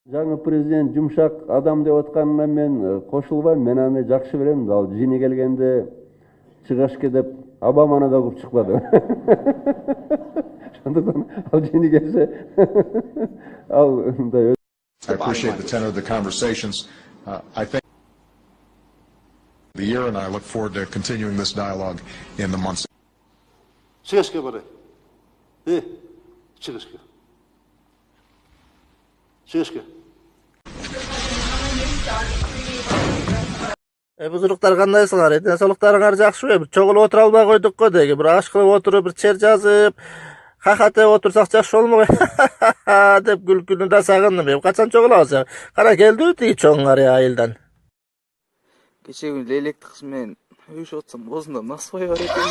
Жаңы президент жумшак адам деп атканына мен кошулбайм. Мен аны жакшы берем. Ал жини келгенде чыгашке деп Обаманы да куп чыкпады. Ошондуктан ал жини келсе ал мындай. I appreciate the tenor of the conversations. I think the year, and I look forward to continuing this dialogue in the months. Чыгашке барай. Чыгашке. Чыгашке. Бузуруктар кандайсыңар? Ден соолуктарыңар жакшыбы? Бир чогулуп отура албай койдук го деги. Бир аш кылып отуруп, бир чер жазып, хахатеп отурсак жакшы болмок деп күлкүнү да сагындым. Качан чогулабыз? Кара келдиби тиги чоңуңар айылдан? Кече күнү лейлекти кыз менен үйүшүп атсам, бозунда насыбай бар экен.